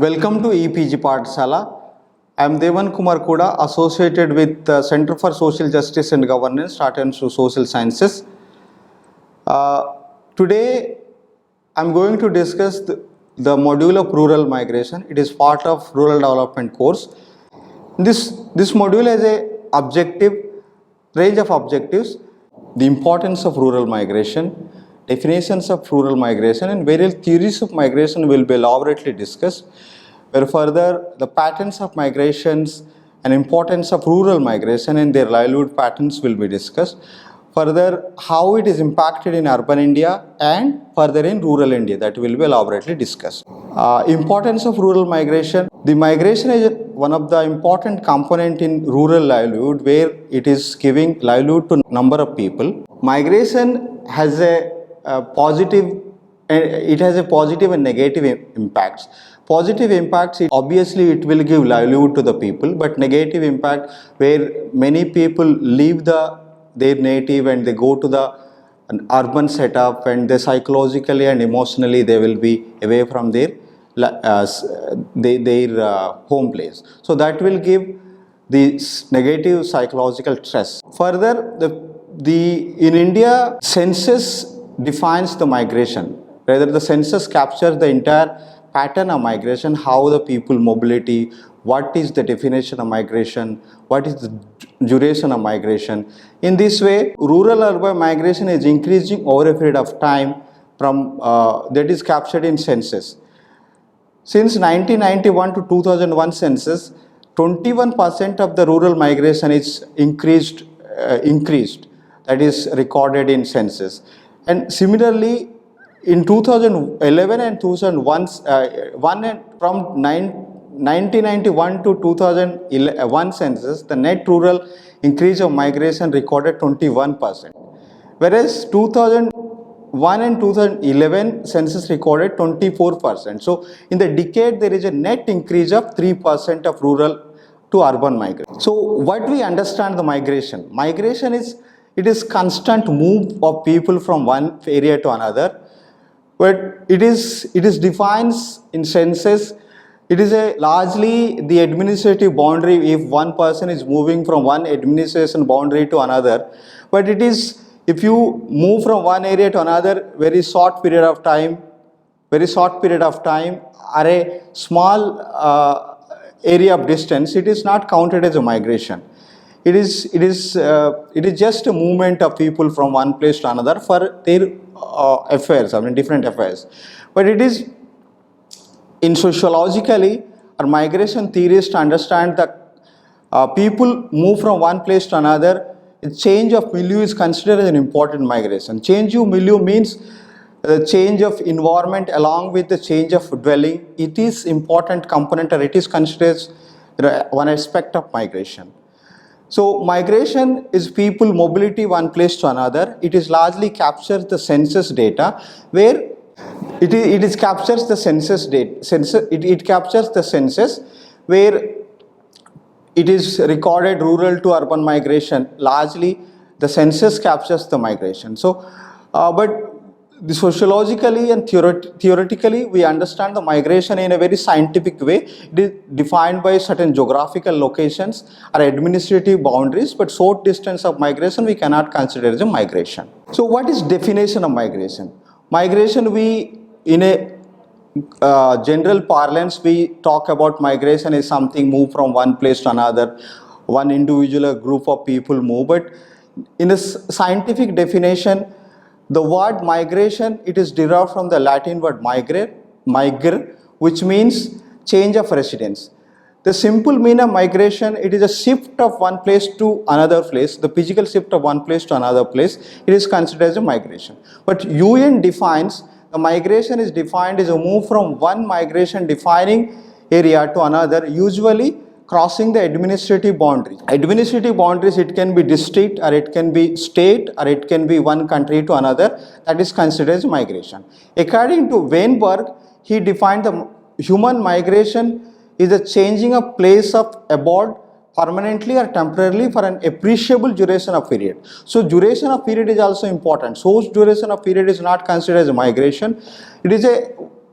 Welcome to EPG Pathshala. I am Devan Kumar Kuda, associated with the Center for Social Justice and Governance, Art and Social Sciences. Today, I am going to discuss the module of rural migration. It is part of rural development course. This module has a range of objectives: the importance of rural migration, definitions of rural migration, and various theories of migration will be elaborately discussed. Where further, the patterns of migrations and importance of rural migration and their livelihood patterns will be discussed. Further, how it is impacted in urban India and further in rural India, that will be elaborately discussed. Importance of rural migration. The migration is one of the important component in rural livelihood, where it is giving livelihood to number of people. Migration has a positive and negative impacts. Positive impacts, obviously it will give livelihood to the people, but negative impact, where many people leave their native and they go to an urban setup, and they psychologically and emotionally they will be away from their home place. So that will give the negative psychological stress. Further, in India, census defines the migration. Rather, the census captures the entire pattern of migration, how the people mobility, what is the definition of migration, what is the duration of migration. In this way, rural-urban migration is increasing over a period of time from that is captured in census. Since 1991 to 2001 census, 21% of the rural migration is increased, that is recorded in census. And similarly, in 2011 and 2001, from 1991 to 2001 census, the net rural increase of migration recorded 21%, whereas 2001 and 2011 census recorded 24%. So in the decade, there is a net increase of 3% of rural to urban migration. So what we understand the migration? Migration is constant move of people from one area to another. But it is defined in census. It is largely the administrative boundary if one person is moving from one administration boundary to another. But it is, if you move from one area to another very short period of time, or a small area of distance, it is not counted as a migration. It is just a movement of people from one place to another for their affairs, different affairs. But it is, in sociologically or migration theories, to understand that people move from one place to another. A change of milieu is considered as an important migration. Change of milieu means the change of environment along with the change of dwelling. It is important component, or it is considered as one aspect of migration. So migration is people mobility one place to another. It is largely captures the census data, where it captures the census data. It captures the census, where it is recorded rural to urban migration. Largely, the census captures the migration. So, but sociologically and theoretically, we understand the migration in a very scientific way. It is defined by certain geographical locations or administrative boundaries, but short distance of migration we cannot consider as a migration. So what is definition of migration? Migration, in a general parlance, we talk about migration as something move from one place to another, one individual or group of people move. But in a scientific definition, the word migration, it is derived from the Latin word migrare, which means change of residence. The simple meaning of migration, it is a shift of one place to another place, the physical shift of one place to another place. It is considered as a migration. But UN defines, the migration is defined as a move from one migration defining area to another, usually crossing the administrative boundary. Administrative boundaries, it can be district, or it can be state, or it can be one country to another. That is considered as migration. According to Weinberg, he defined the human migration is a changing of place of abode permanently or temporarily for an appreciable duration of period. So duration of period is also important. So duration of period is not considered as a migration. It is a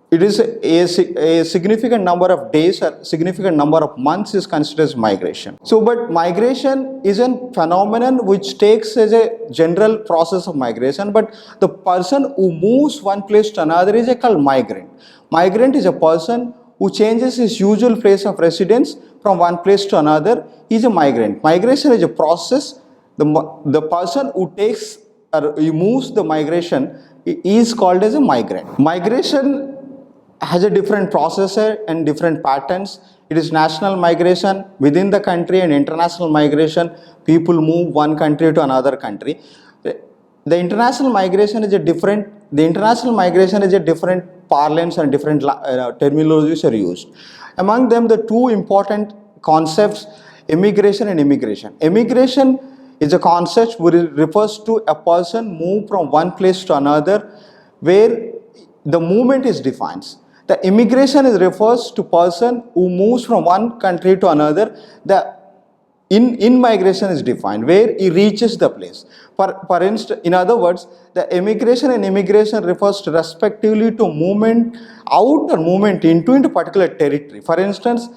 it is a significant number of days or significant number of months is considered as migration. So, but migration is a phenomenon which takes as a general process of migration, but the person who moves one place to another is called migrant. Migrant is a person who changes his usual place of residence from one place to another is a migrant. Migration is a process. The person who takes or who moves the migration is called as a migrant. Migration has a different processor and different patterns. It is national migration within the country and international migration. People move one country to another country. The international migration is a different. The international migration is a different parlance and different terminologies are used. Among them, the two important concepts: immigration and immigration. Immigration is a concept which refers to a person move from one place to another, where the movement is defined. The immigration refers to person who moves from one country to another. The in migration is defined where he reaches the place. For instance, in other words, the immigration and immigration refers to respectively to movement out or movement into particular territory. For instance,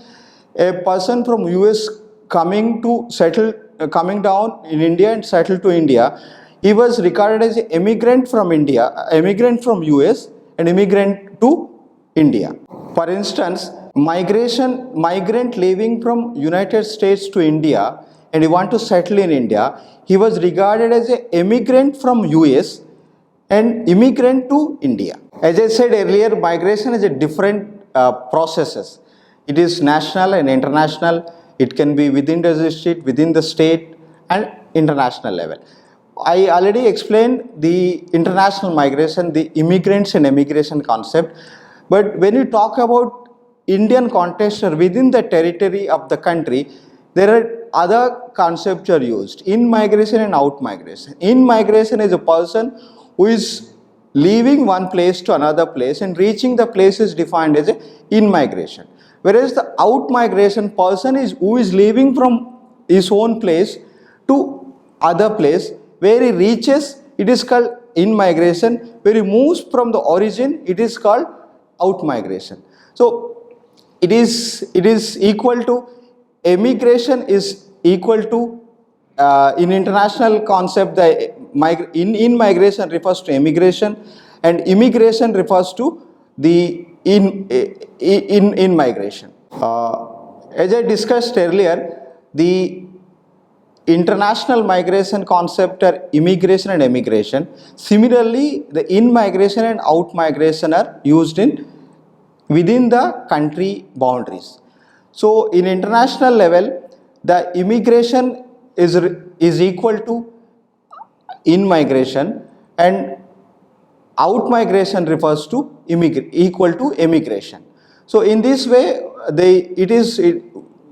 a person from US coming to settle, coming down in India and settle to India, he was regarded as an immigrant from India, immigrant from US, and immigrant to India. For instance, migrant leaving from United States to India and he want to settle in India, he was regarded as an immigrant from US and immigrant to India. As I said earlier, migration is a different processes. It is national and international. It can be within the district, within the state, and international level. I already explained the international migration, the immigrants and immigration concept. But when you talk about Indian context or within the territory of the country, there are other concepts are used: in migration and out migration. In migration is a person who is leaving one place to another place and reaching the place is defined as in migration. Whereas the out migration person is who is leaving from his own place to other place, where he reaches, it is called in migration. Where he moves from the origin, it is called out migration. So it is equal to, immigration is equal to in international concept, the in migration refers to immigration and immigration refers to the in migration. As I discussed earlier, the international migration concept are immigration and immigration. Similarly, the in migration and out migration are used in within the country boundaries. So in international level, the immigration is equal to in migration and out migration refers to equal to immigration. So in this way,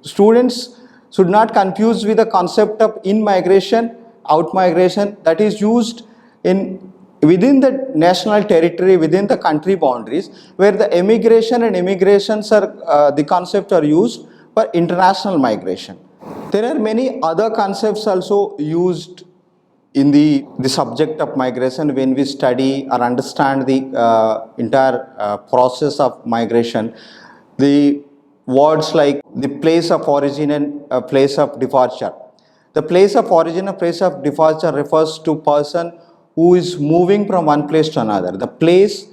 students should not confuse with the concept of in migration, out migration that is used in within the national territory, within the country boundaries, where the immigration and immigrations are the concept are used for international migration. There are many other concepts also used in the subject of migration when we study or understand the entire process of migration. The words like the place of origin and place of departure. The place of origin and place of departure refers to person who is moving from one place to another. The place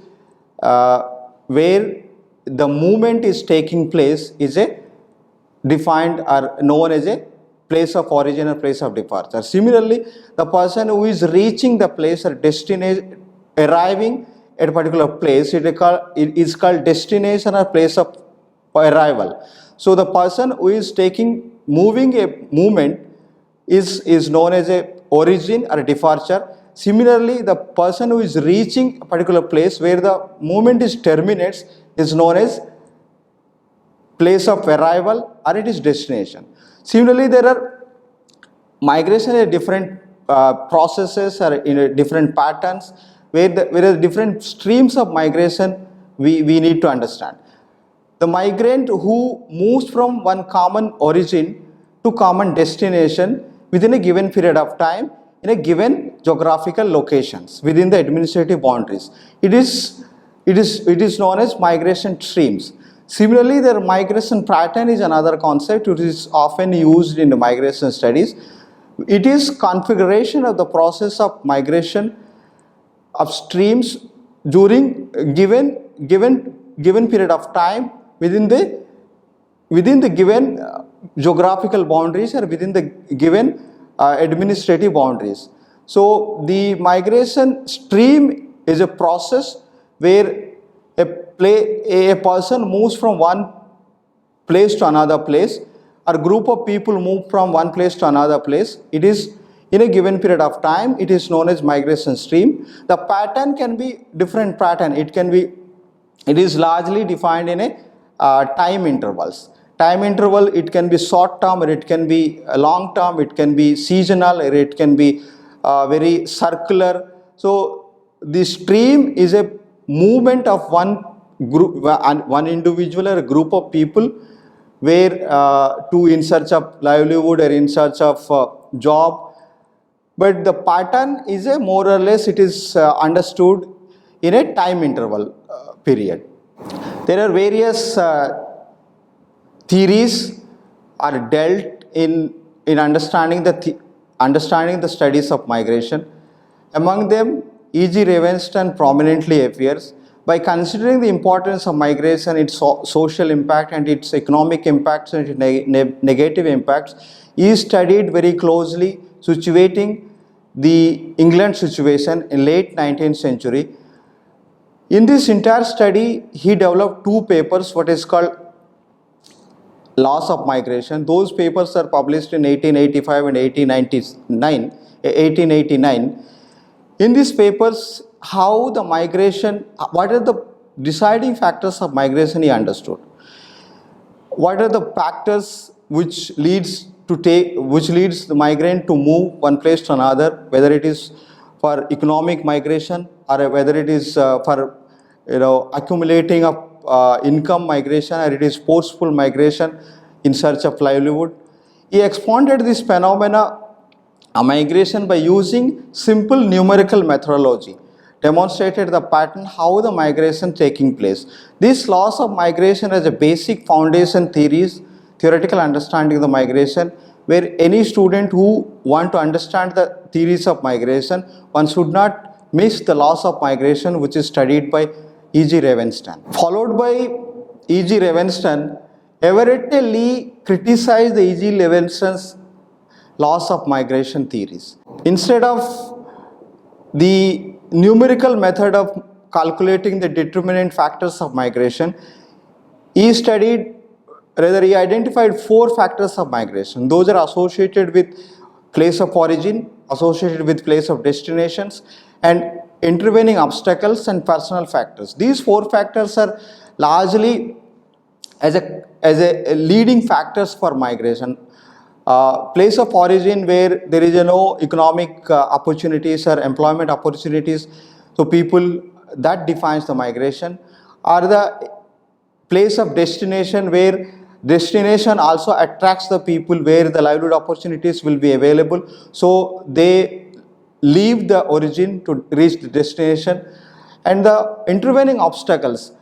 where the movement is taking place is a defined or known as a place of origin or place of departure. Similarly, the person who is reaching the place or destination, arriving at a particular place, it is called destination or place of arrival. So the person who is moving a movement is known as a origin or a departure. Similarly, the person who is reaching a particular place where the movement is terminates is known as place of arrival or it is destination. Similarly, there are migration in different processes or in different patterns where there are different streams of migration we need to understand. The migrant who moves from one common origin to common destination within a given period of time in a given geographical locations within the administrative boundaries. It is it is known as migration streams. Similarly, the migration pattern is another concept which is often used in the migration studies. It is configuration of the process of migration of streams during given period of time within the given geographical boundaries or within the given administrative boundaries. So the migration stream is a process where a person moves from one place to another place, or group of people move from one place to another place. It is in a given period of time. It is known as migration stream. The pattern can be different pattern. It is largely defined in a time intervals. Time interval, it can be short term or it can be long term, it can be seasonal or it can be very circular. So the stream is a movement of one group, one individual or a group of people where to in search of livelihood or in search of job. But the pattern is a more or less, it is understood in a time interval period. There are various theories are dealt in understanding the studies of migration. Among them, E.G. Ravenstein prominently appears. By considering the importance of migration, its social impact and its economic impacts and its negative impacts, he studied very closely situating the England situation in late 19th century. In this entire study, he developed two papers, what is called Laws of Migration. Those papers are published in 1885 and 1889. In these papers, how the migration, what are the deciding factors of migration he understood. What are the factors which leads the migrant to move one place to another, whether it is for economic migration or whether it is for accumulating of income migration, or it is forceful migration in search of livelihood. He expounded this phenomena of migration by using simple numerical methodology, demonstrated the pattern how the migration taking place. These laws of migration as a basic foundation theoretical understanding of the migration, where any student who want to understand the theories of migration, one should not miss the laws of migration which is studied by E.G. Ravenstein. Followed by E.G. Ravenstein, Everett Lee criticized the E.G. Ravenstein's laws of migration theories. Instead of the numerical method of calculating the determinant factors of migration, he identified four factors of migration. Those are associated with place of origin, associated with place of destinations, and intervening obstacles and personal factors. These four factors are largely as a leading factors for migration. Place of origin, where there is no economic opportunities or employment opportunities, so people, that defines the migration. Or the place of destination, where destination also attracts the people, where the livelihood opportunities will be available, so they leave the origin to reach the destination. And the intervening obstacles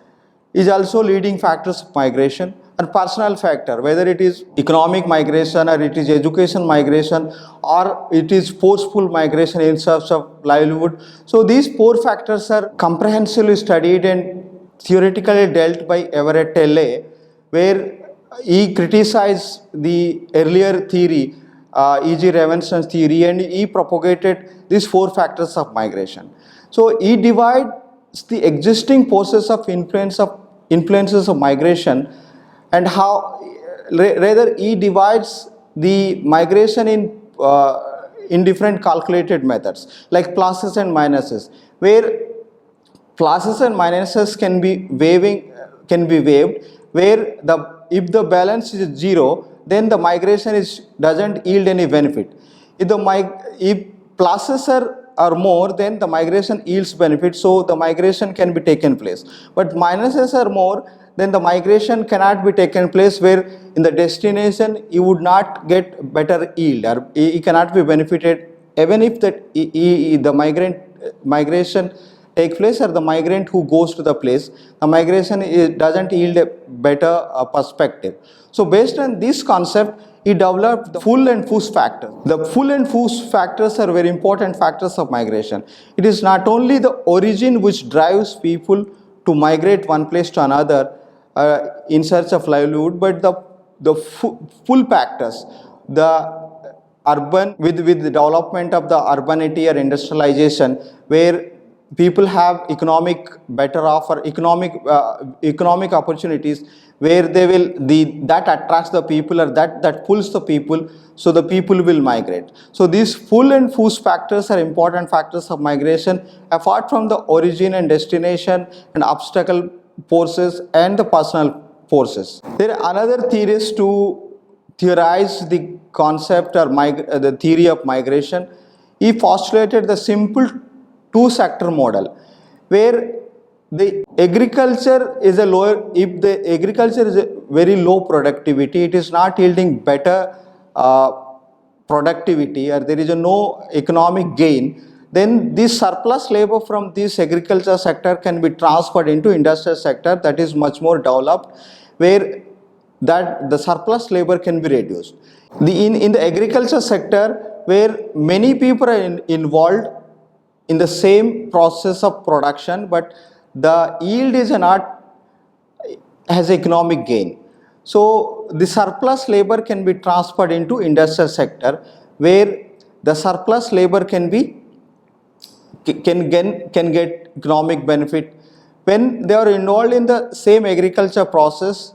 is also leading factors of migration. And personal factor, whether it is economic migration or it is education migration or it is forceful migration in search of livelihood. So these four factors are comprehensively studied and theoretically dealt by Everett Lee, where he criticized the earlier theory, E.G. Ravenstein's theory, and he propagated these four factors of migration. So he divides the existing process of influences of migration, and how rather he divides the migration in different calculated methods like pluses and minuses, where pluses and minuses can be waived, where if the balance is zero, then the migration doesn't yield any benefit. If pluses are more, then the migration yields benefit, so the migration can be taken place. But minuses are more, then the migration cannot be taken place, where in the destination you would not get better yield, or he cannot be benefited even if the migration take place or the migrant who goes to the place, the migration doesn't yield a better perspective. So based on this concept, he developed the pull and push factor. The pull and push factors are very important factors of migration. It is not only the origin which drives people to migrate one place to another in search of livelihood, but the pull factors, the urban with the development of the urbanity or industrialization, where people have economic better offer, economic opportunities, where they will that attracts the people or that pulls the people, so the people will migrate. So these pull and push factors are important factors of migration, apart from the origin and destination and obstacle forces and the personal forces. There are another theories to theorize the concept or the theory of migration. He postulated the simple two-sector model, where the agriculture is a lower, if the agriculture is a very low productivity, it is not yielding better productivity, or there is a no economic gain, then this surplus labor from this agriculture sector can be transferred into industrial sector that is much more developed, where that the surplus labor can be reduced. In the agriculture sector, where many people are involved in the same process of production, but the yield is not has economic gain. So the surplus labor can be transferred into industrial sector, where the surplus labor can get economic benefit. When they are involved in the same agriculture process,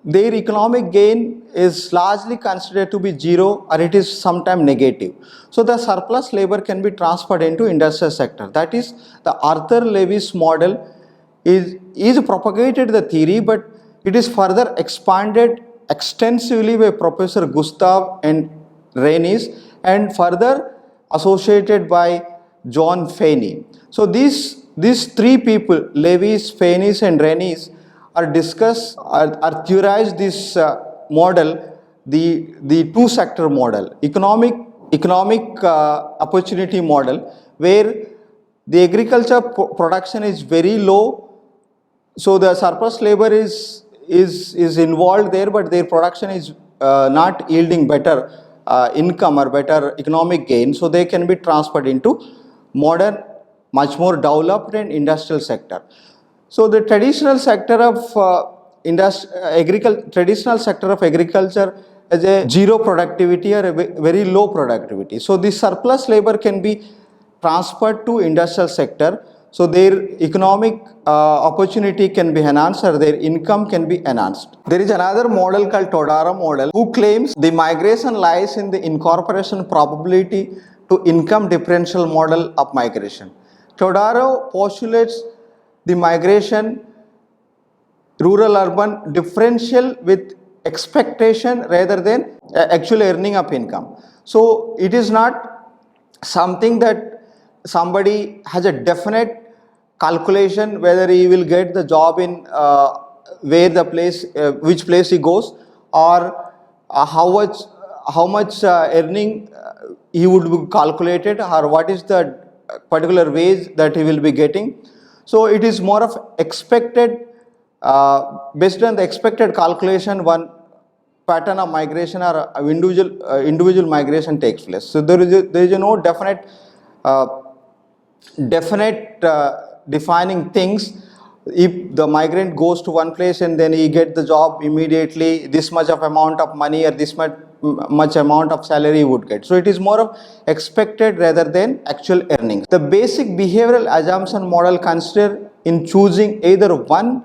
their economic gain is largely considered to be zero, or it is sometimes negative. So the surplus labor can be transferred into industrial sector. That is, the Arthur Levy's model is propagated the theory, but it is further expanded extensively by Professor Gustav and Reynes, and further associated by John Feeney. So these three people, Levy's, Feeney's and Reynes, are theorized this model, the two-sector model, economic opportunity model, where the agriculture production is very low, so the surplus labor is involved there, but their production is not yielding better income or better economic gain, so they can be transferred into modern, much more developed and industrial sector. So the traditional sector of agriculture is a zero productivity or a very low productivity. So the surplus labor can be transferred to industrial sector, so their economic opportunity can be enhanced, or their income can be enhanced. There is another model called Todaro model, who claims the migration lies in the incorporation probability to income differential model of migration. Todaro postulates the migration rural-urban differential with expectation rather than actual earning of income. So it is not something that somebody has a definite calculation whether he will get the job in which place he goes, or how much earning he would be calculated, or what is the particular wage that he will be getting. So it is more of expected, based on the expected calculation, one pattern of migration or individual migration takes place. So there is no definite defining things. If the migrant goes to one place and then he gets the job immediately, this much of amount of money or this much amount of salary he would get. So it is more of expected rather than actual earnings. The basic behavioral assumption model consider in choosing either one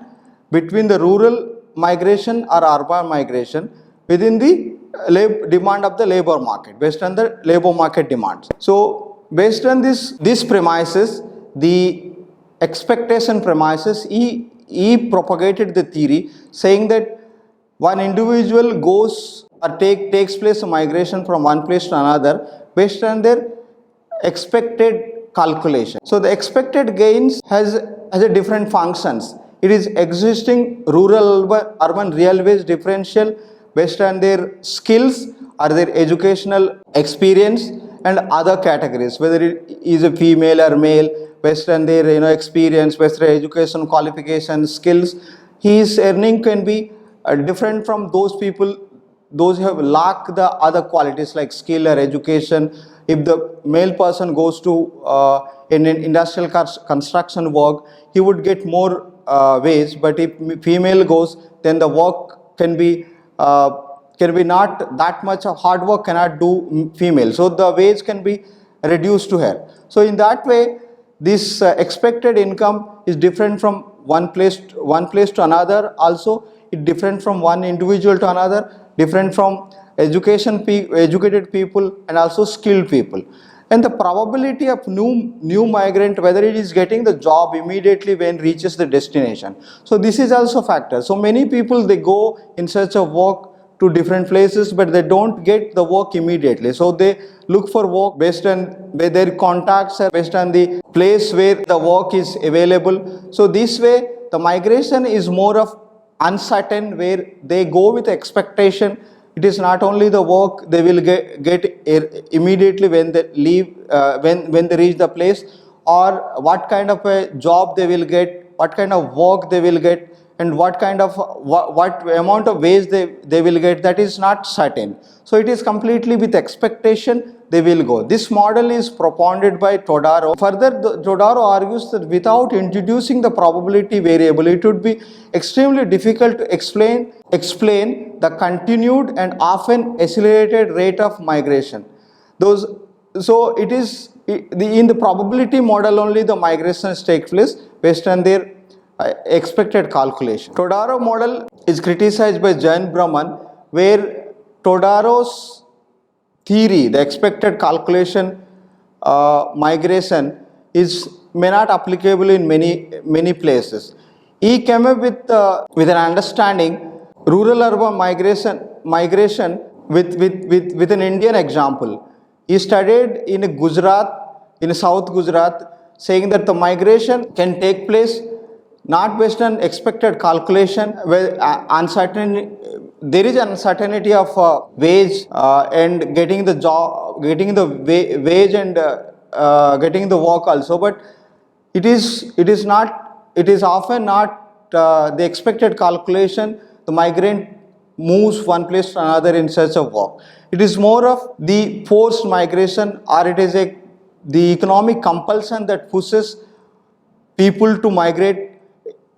between the rural migration or urban migration within the demand of the labor market, based on the labor market demands. So based on these premises, the expectation premises, he propagated the theory saying that one individual goes or takes place a migration from one place to another based on their expected calculation. So the expected gains has a different functions. It is existing rural urban real wage differential based on their skills or their educational experience and other categories, whether it is a female or male, based on their experience, based on their education, qualifications, skills, his earning can be different from those people, those who have lack the other qualities like skill or education. If the male person goes to in an industrial construction work, he would get more wage, but if female goes, then the work can be not that much of hard work cannot do female, so the wage can be reduced to her. So in that way, this expected income is different from one place to another. Also, it different from one individual to another, different from educated people and also skilled people. And the probability of new migrant, whether it is getting the job immediately when reaches the destination. So this is also factor. So many people, they go in search of work to different places, but they don't get the work immediately. So they look for work based on where their contacts are, based on the place where the work is available. So this way, the migration is more of uncertain, where they go with expectation. It is not only the work they will get immediately when they leave, when they reach the place, or what kind of a job they will get, what kind of work they will get, and what kind of what amount of wage they will get, that is not certain. So it is completely with expectation they will go. This model is propounded by Todaro. Further, Todaro argues that without introducing the probability variable, it would be extremely difficult to explain the continued and often accelerated rate of migration. So it is in the probability model only the migrations take place based on their expected calculation. Todaro model is criticized by Jan Brahman, where Todaro's theory, the expected calculation migration may not applicable in many places. He came up with an understanding rural-urban migration with an Indian example. He studied in Gujarat, in South Gujarat, saying that the migration can take place not based on expected calculation, where there is uncertainty of wage and getting the job, getting the wage and getting the work also, but it is often not the expected calculation. The migrant moves one place to another in search of work. It is more of the forced migration, or it is the economic compulsion that pushes people to migrate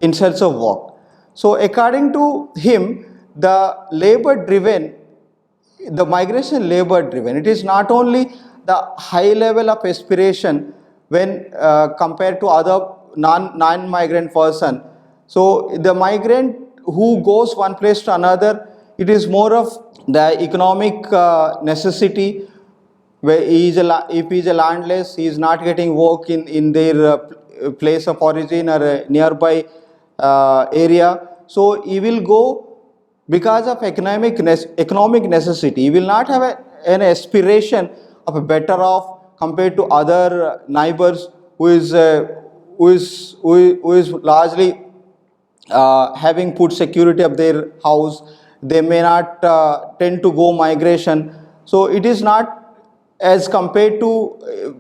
in search of work. So according to him, the migration labor driven, it is not only the high level of aspiration when compared to other non-migrant person. So the migrant who goes one place to another, it is more of the economic necessity, where if he is a landless, he is not getting work in their place of origin or a nearby area. So he will go because of economic necessity. He will not have an aspiration of a better off compared to other neighbors who is largely having put security of their house. They may not tend to go migration. So it is not as compared to,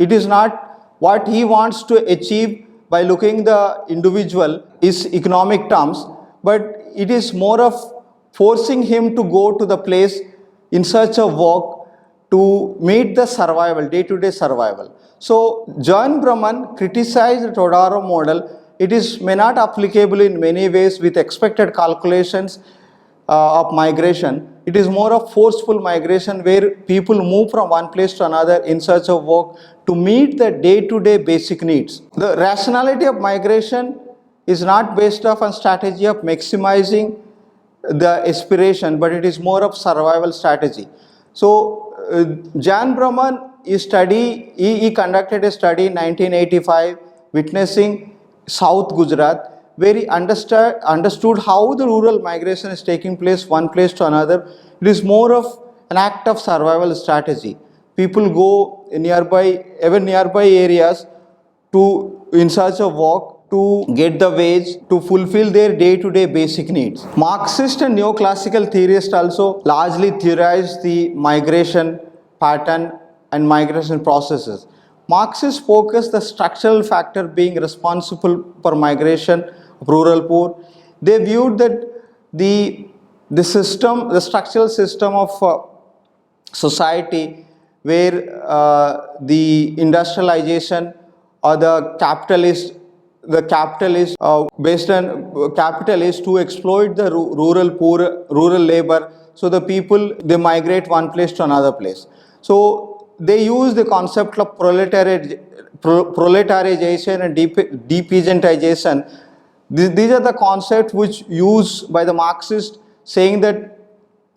it is not what he wants to achieve by looking the individual is economic terms, but it is more of forcing him to go to the place in search of work to meet the survival, day-to-day survival. So Jan Brahman criticized the Todaro model. It may not applicable in many ways with expected calculations of migration. It is more of forceful migration, where people move from one place to another in search of work to meet the day-to-day basic needs. The rationality of migration is not based on strategy of maximizing the aspiration, but it is more of survival strategy. So Jan Brahman he conducted a study in 1985 witnessing South Gujarat, where he understood how the rural migration is taking place one place to another. It is more of an act of survival strategy. People go nearby areas in search of work, to get the wage, to fulfill their day-to-day basic needs. Marxist and neoclassical theorists also largely theorize the migration pattern and migration processes. Marxists focus the structural factor being responsible for migration of rural poor. They viewed that the structural system of society where the industrialization or the capitalist based on capitalists to exploit the rural poor, rural labor, so the people they migrate one place to another place. So they use the concept of proletarization and depeasantization. These are the concepts which used by the Marxists, saying that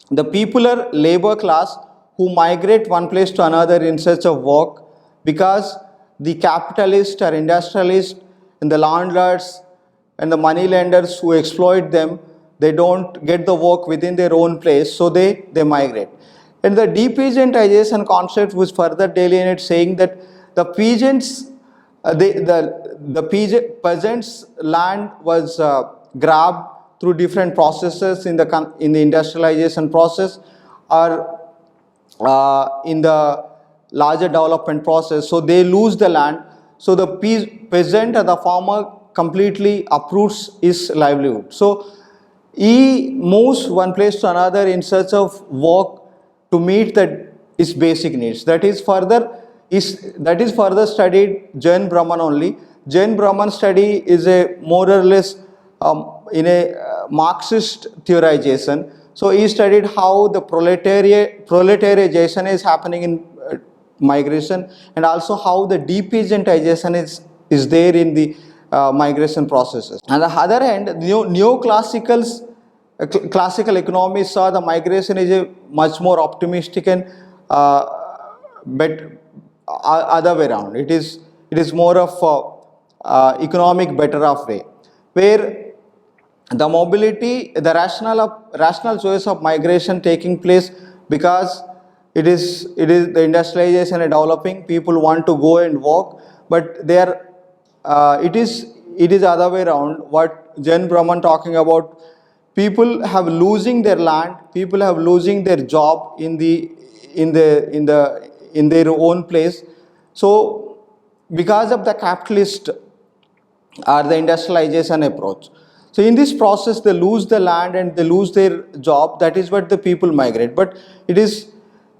the popular labor class who migrate one place to another in search of work, because the capitalists or industrialists and the landlords and the money lenders who exploit them, they don't get the work within their own place, so they migrate. And the depeasantization concept was further delineated, saying that the peasants, peasants' land was grabbed through different processes in the industrialization process, or in the larger development process. So they lose the land. So the peasant or the farmer completely uproots his livelihood. So he moves one place to another in search of work to meet his basic needs. That is further studied Jain Brahman only. Jain Brahman study is a more or less in a Marxist theorization. So he studied how the proletarialization is happening in migration, and also how the depeasantization is there in the migration processes. On the other hand, neoclassicals, classical economists saw the migration is a much more optimistic and but other way around. It is more of economic better off way, where the mobility, the rational choice of migration taking place because it is the industrialization and developing. People want to go and work, but they are it is other way around. What Jain Brahman talking about, people have losing their land, people have losing their job in their own place. So because of the capitalist or the industrialization approach. So in this process, they lose the land and they lose their job. That is what the people migrate. But it is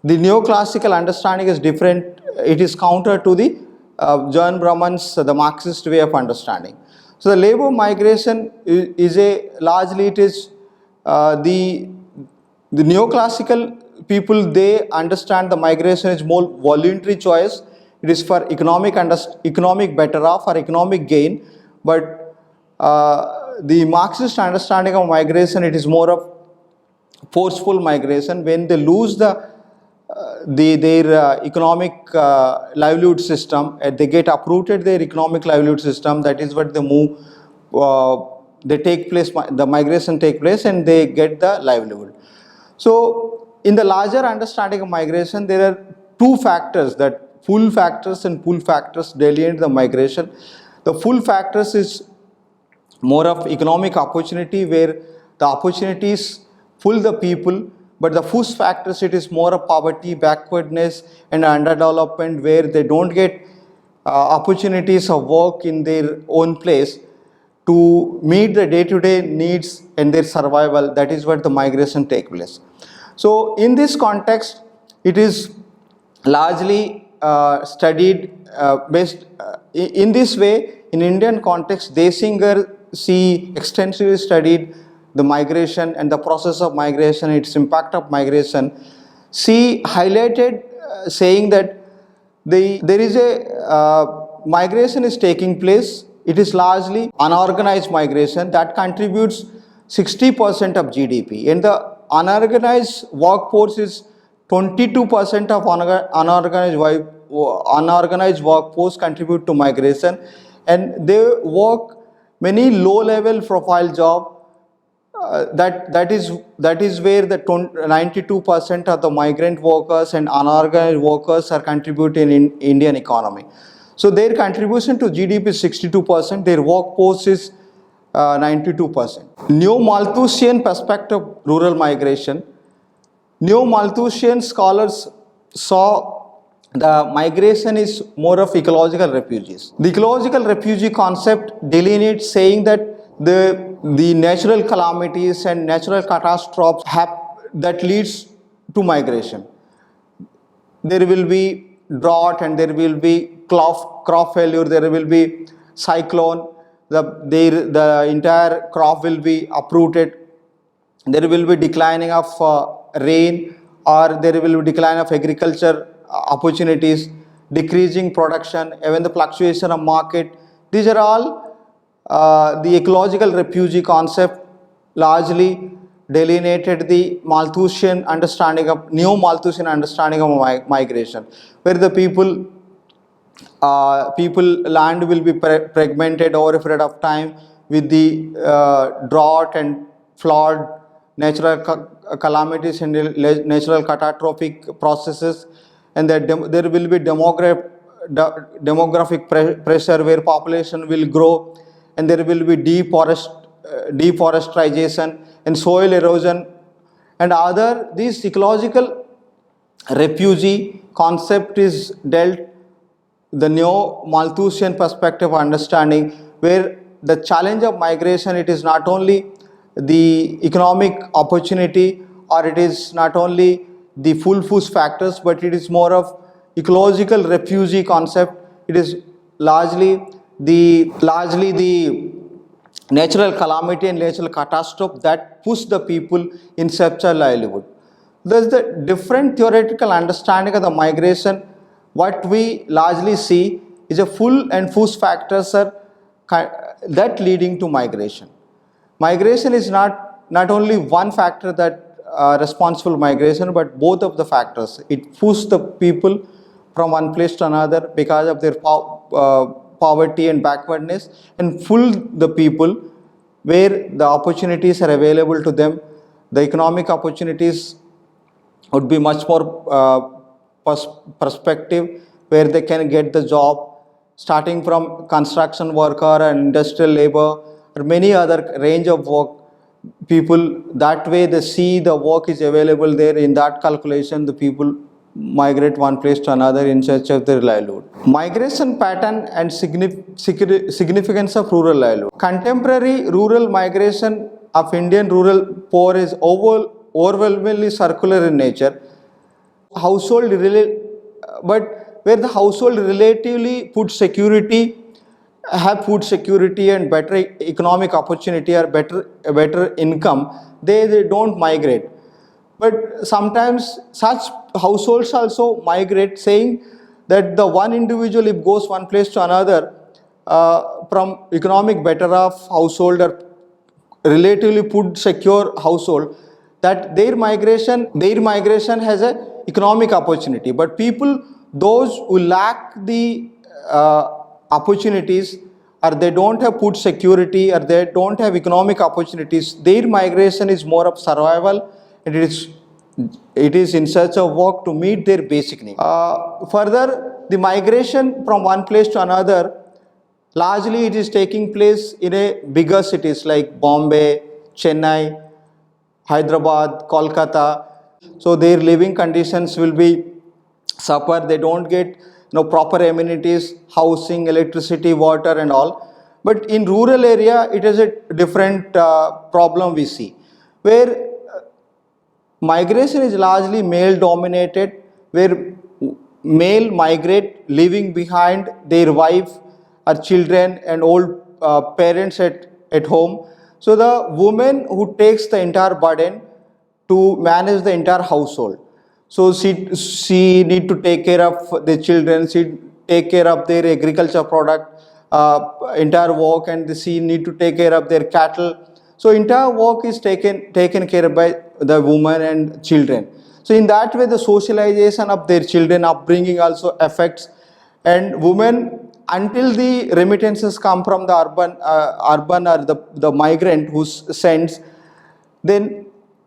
the neoclassical understanding is different. It is counter to the Jain Brahman's the Marxist way of understanding. So the labor migration is largely it is the neoclassical people, they understand the migration is more voluntary choice. It is for economic better off or economic gain. But the Marxist understanding of migration, it is more of forceful migration. When they lose their economic livelihood system, they get uprooted their economic livelihood system. That is what they move. They take place. The migration take place, and they get the livelihood. So, in the larger understanding of migration, there are two factors, that pull factors and pull factors delineate the migration. The pull factors is more of economic opportunity, where the opportunities pull the people, but the push factors, it is more of poverty, backwardness and underdevelopment, where they don't get opportunities of work in their own place to meet the day-to-day needs and their survival. That is what the migration take place. So in this context, it is largely studied based in this way. In Indian context, Desinger extensively studied the migration and the process of migration, its impact of migration. She highlighted saying that there is a migration is taking place. It is largely unorganized migration that contributes 60% of GDP, and the unorganized workforce is 22% of unorganized workforce contribute to migration, and they work many low-level profile job. That is where the 92% of the migrant workers and unorganized workers are contributing in Indian economy. So their contribution to GDP is 62%. Their workforce is 92%. Neo-Malthusian perspective of rural migration. Neo-Malthusian scholars saw the migration is more of ecological refugees. The ecological refugee concept delineates saying that the natural calamities and natural catastrophes that leads to migration. There will be drought and there will be crop failure, there will be cyclone, the entire crop will be uprooted, there will be declining of rain, or there will be decline of agriculture opportunities, decreasing production, even the fluctuation of market. These are all the ecological refugee concept largely delineated the Malthusian understanding of neo-Malthusian understanding of migration, where the people land will be fragmented over a period of time with the drought and flood, natural calamities and natural catastrophic processes, and that there will be demographic pressure where population will grow, and there will be deforestation and soil erosion and other. These ecological refugee concept is dealt the neo-Malthusian perspective of understanding, where the challenge of migration, it is not only the economic opportunity, or it is not only the full factors, but it is more of ecological refugee concept. It is largely the natural calamity and natural catastrophe that push the people in search of livelihood. Thus, the different theoretical understanding of the migration, what we largely see is a full and push factors are that leading to migration. Migration is not only one factor that responsible migration, but both of the factors. It pushes the people from one place to another because of their poverty and backwardness, and pull the people where the opportunities are available to them. The economic opportunities would be much more perspective, where they can get the job, starting from construction worker and industrial labor or many other range of work. People that way they see the work is available there. In that calculation, the people migrate one place to another in search of their livelihood. Migration pattern and significance of rural livelihood. Contemporary rural migration of Indian rural poor is overwhelmingly circular in nature. But where the household relatively have food security and better economic opportunity or better income, they don't migrate. But sometimes such households also migrate, saying that the one individual, if goes one place to another from economic better off household or relatively food secure household, that their migration has a economic opportunity. But people, those who lack the opportunities, or they don't have food security, or they don't have economic opportunities, their migration is more of survival, and it is in search of work to meet their basic needs. Further, the migration from one place to another, largely it is taking place in a bigger cities like Bombay, Chennai, Hyderabad, Kolkata. So their living conditions will be suffer. They don't get proper amenities, housing, electricity, water and all. But in rural area, it is a different problem we see, where migration is largely male dominated, where male migrate leaving behind their wife or children and old parents at home. So the woman who takes the entire burden to manage the entire household. So she need to take care of the children, she take care of their agriculture product, entire work, and she need to take care of their cattle. So entire work is taken care by the woman and children. So in that way, the socialization of their children upbringing also affects. And women, until the remittances come from the urban or the migrant who sends, then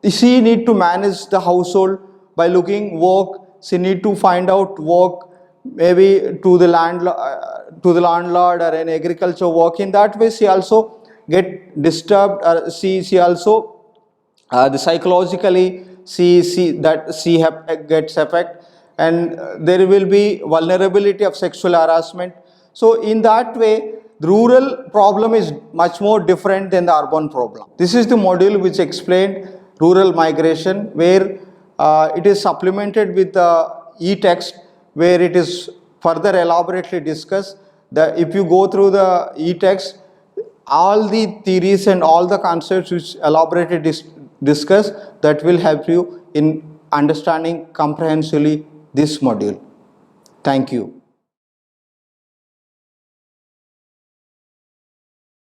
she need to manage the household by looking work. She need to find out work, maybe to the landlord or an agriculture work. In that way, she also get disturbed, or she also the psychologically she gets affect, and there will be vulnerability of sexual harassment. So in that way, the rural problem is much more different than the urban problem. This is the module which explained rural migration, where it is supplemented with the e-text, where it is further elaborately discussed. If you go through the e-text, all the theories and all the concepts which elaborately discuss, that will help you in understanding comprehensively this module. Thank you.